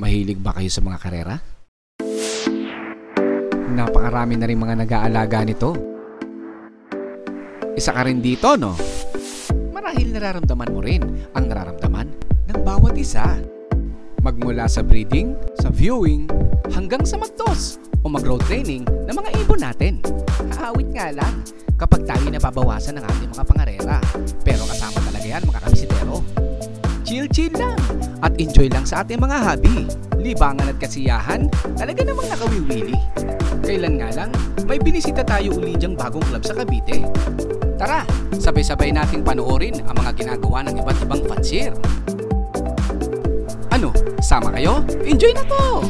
Mahilig ba kayo sa mga karera? Napakarami na rin mga nag-aalaga nito. Isa ka rin dito, no? Marahil nararamdaman mo rin ang nararamdaman ng bawat isa. Magmula sa breeding, sa viewing, hanggang sa mag-toss o mag-road training ng mga ibon natin. Haawit nga lang kapag tayo nababawasan ng ating mga pangarera. Pero kasama talaga yan mga kabisitero. Chill-chill lang at enjoy lang sa ating mga hobby. Libangan at kasiyahan, talaga namang nakawiwili. Kailan nga lang, may binisita tayo uli dyang bagong club sa Cavite. Tara, sabay-sabay nating panoorin ang mga ginagawa ng iba't ibang fancier. Ano, sama kayo? Enjoy na to!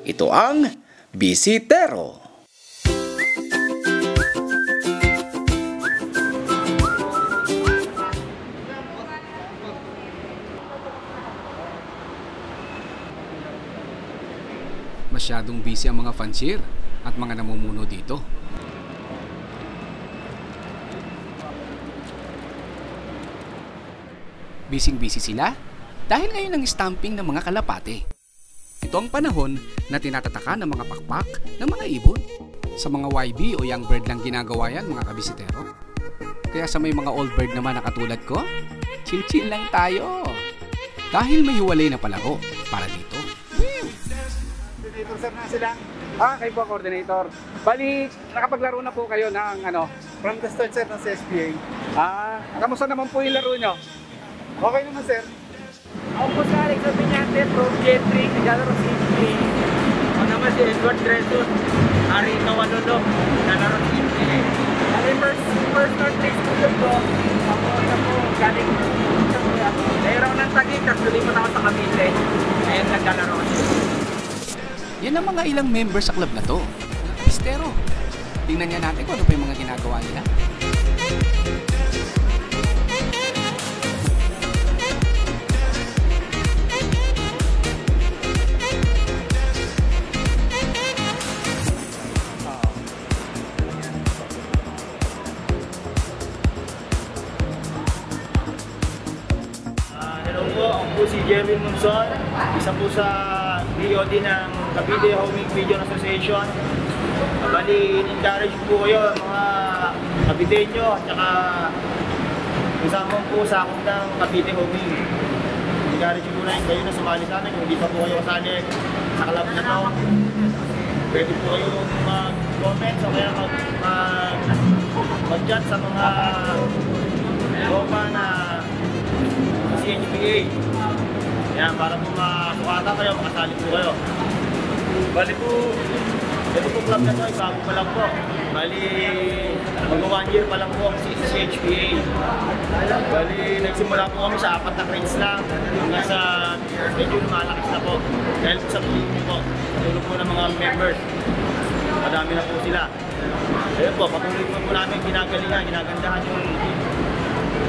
Ito ang Bisitero. Masyadong busy ang mga fancier at mga namumuno dito. Busy sila dahil ngayon ang stamping ng mga kalapate. Ito ang panahon na tinatataka ng mga pakpak ng mga ibon. Sa mga YB o young bird lang ginagawa yan mga kabisitero. Kaya sa may mga old bird naman na katulad ko, chill-chill lang tayo. Dahil may hiwalay na palaro para dito. Coordinator sir na sila. Kayo po coordinator. Bali, nakapaglaro na po kayo ng from the start sir ng CSPA. Kamusta naman po yung laro nyo? Okay naman sir. Ako po si Alex Opiñante from J3, naglalaro sa CSPA. Ako naman si Edward Dresos, Ari Kawanolok, naglalaro sa CSPA. Kami first start next po yun po. Ako na po galing sa kuya. Mayroon ng Taguig, tapos lulimot ako sa Cavite. Ayun, naglalaro. Yan ang mga ilang members sa club na to. Pistero. Tingnan niya natin kung ano pa yung mga ginagawa nila. Hello po, ako po si Jerry Monzon, isa po sa DOD ng Cavite Homing Pigeon Association. Bali, encourage po kayo mga Caviteño at saka kasama po sa akong ng Cavite Homing. Encourage po na kayo na sumali sa amin. Kung hindi pa po kayo kasali sa club na to, pwede po kayo mag-comment o kaya mag-chat sa mga tropa na CHPA. Yan, para po makasukata kayo, makasali po kayo. Bali po, ito po club na ito, bago pa lang po. Bali, mag-1 year pa lang po ang CHPA. Bali, nagsimula po kami sa 4 na crates lang, hanggang sa medyo lumalakas na po. Dahil po sa tulong po, tulong po ng mga members. Madami na po sila. Ayun po, patuloy po namin ginagalingan, ginagandahan yung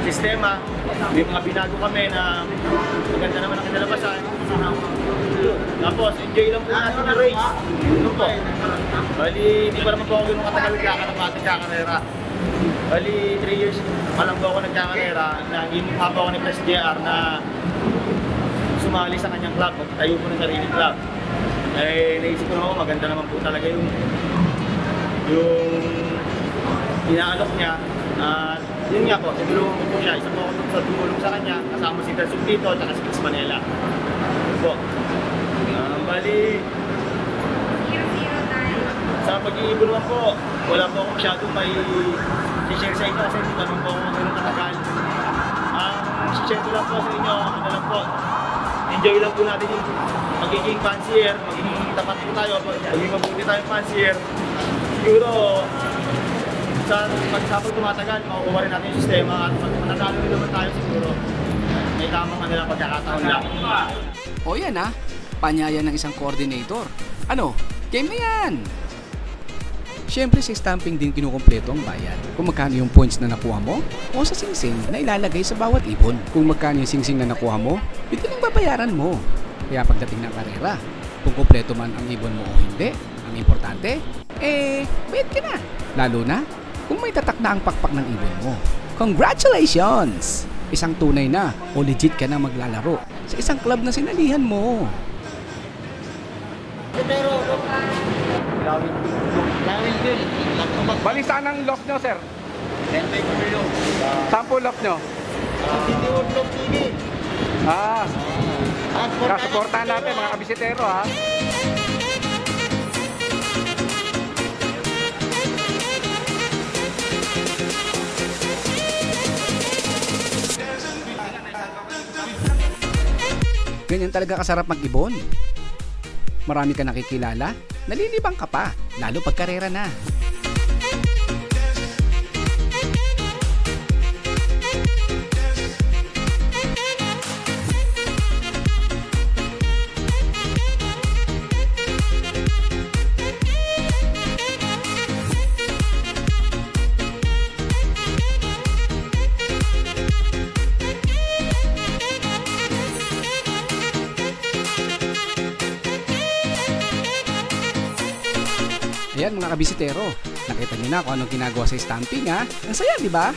sistema. May mga binago kami na maganda naman ang kinalabasan. Tapos, enjoy lang po natin yung race. Ito po. Bali, hindi pa naman po ako ganun katagal nagkakarera. Bali, 3 years pa lang po ako nagkakarera. Naging pa po ako ni Press JR na sumali sa kanyang club. Tayo po ng sariling club. Eh, naisip ko naman maganda naman po talaga yung inaalok niya. Yun nga po, tinulungan ko po siya. Isa po ako sa tumulong sa kanya, kasama si Tersug dito at si Chris Manela. Po. Bali, sa pag-iibon naman po, wala po ako masyadong may share sa inyo kasi hindi naman po ako ganun katagal. Share ko lang po sa inyo, ano lang po, enjoy lang po natin yung magiging fancier, magiging tapat po tayo, magiging mabuti tayong fancier. Siguro, pag tumatagal, makukuha rin natin yung sistema at manatalo rin naman tayo siguro. May tamang pagkakataon lang. O yan panyaya ng isang coordinator. Ano? Game na yan! Siyempre sa stamping din kinukumpleto ang bayad. Kung magkano yung points na nakuha mo o sa singsing na ilalagay sa bawat ibon. Kung magkano yung singsing na nakuha mo, ito yung babayaran mo. Kaya pagdating ng karera, kung kumpleto man ang ibon mo o hindi, ang importante, bayad ka na. Lalo na kung may tatak na ang pakpak ng ibon mo. Congratulations! Isang tunay na o legit ka na maglalaro sa isang club na sinalihan mo. Pero, lawin din. Bali, saan ang loft nyo, sir? Helmet ko yun. Saan po loft nyo? Hindi mo vlog TV. Kasuportahan natin mga kabisitero, ha? Ganyan talaga kasarap mag-ibon. Marami ka nakikilala, nalilibang ka pa, lalo pag karera na. Ayan mga kabisitero, nakita niyo na kung anong ginagawa sa stamping ha. Ang saya, di ba?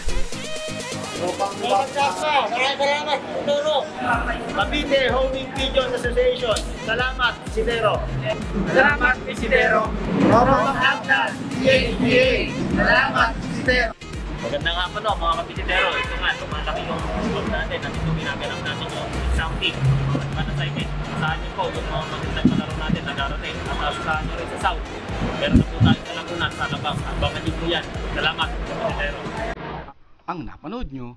Salamat, Turo. Cavite Homing Pigeon Association. Salamat, Isidero. Salamat, Isidero. Robot Atlas, CHPA. Salamat, Isidero. Maganda nga pa no, mga kabisitero. Ito nga, tumalaki yung scope natin. Nandito ginaganap natin yung stamping. Para sa itin, saan niyo po yung mga magandang kalaro natin na darating. At asusahan nyo rin sa South. Meron na po tayo sa Laguna, sa Alabang. Abangan niyo po yan. Salamat, kabisitero. Ang napanood nyo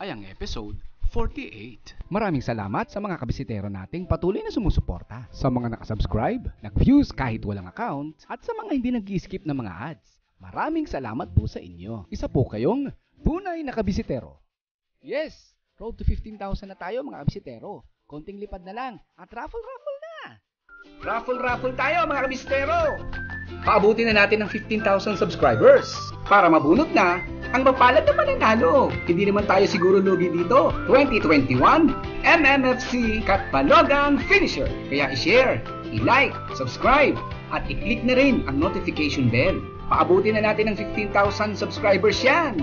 ay ang episode 48. Maraming salamat sa mga kabisitero nating patuloy na sumusuporta, sa mga nakasubscribe, nag-views kahit walang account, at sa mga hindi nag-skip ng mga ads. Maraming salamat po sa inyo. Isa po kayong tunay na kabisitero. Yes, road to 15,000 na tayo mga kabisitero. Konting lipad na lang at raffle na. Raffle tayo mga kabisitero. Paabutin na natin ng 15,000 subscribers para mabunot na ang mapalad na mananalo. Hindi naman tayo siguro lugi dito. 2021 MMFC Katbalogan Finisher. Kaya i-share, i-like, subscribe, at i-click na rin ang notification bell. Paabutin na natin ng 15,000 subscribers yan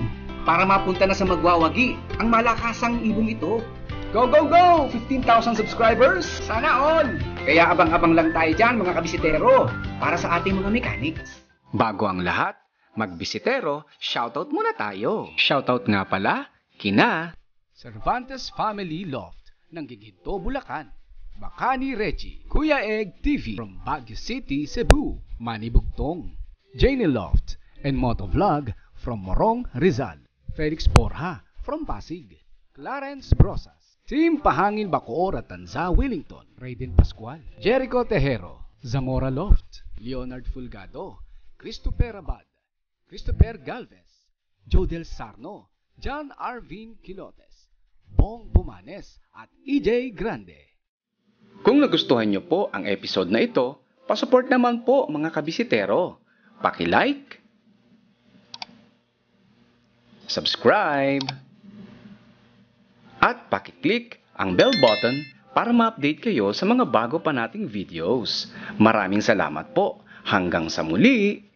para mapunta na sa magwawagi ang malakasang ibong ito. Go, go, go! 15,000 subscribers! Sana all! Kaya abang-abang lang tayo dyan mga kabisitero para sa ating mga mechanics. Bago ang lahat, magbisitero, shoutout muna tayo. Shoutout nga pala, kina Cervantes Family Loft ng Giginto, Bulacan, Bacani Reggie, Kuya Egg TV from Baguio City, Cebu, Manny Bugtong, Janie Loft, and Motovlog from Morong, Rizal, Felix Porha from Pasig, Clarence Brosas, Team Pahangin Bacoor at Tanza, Wellington, Raiden Pascual, Jericho Tejero, Zamora Loft, Leonard Fulgado, Christopher Abad, Christopher Galvez, Jodel Sarno, John Arvin Quilotes, Bong Bumanes at EJ Grande. Kung nagustuhan niyo po ang episode na ito, pasupport naman po mga kabisitero. Paki-like, subscribe, at paki-click ang bell button para ma-update kayo sa mga bago pa nating videos. Maraming salamat po. Hanggang sa muli!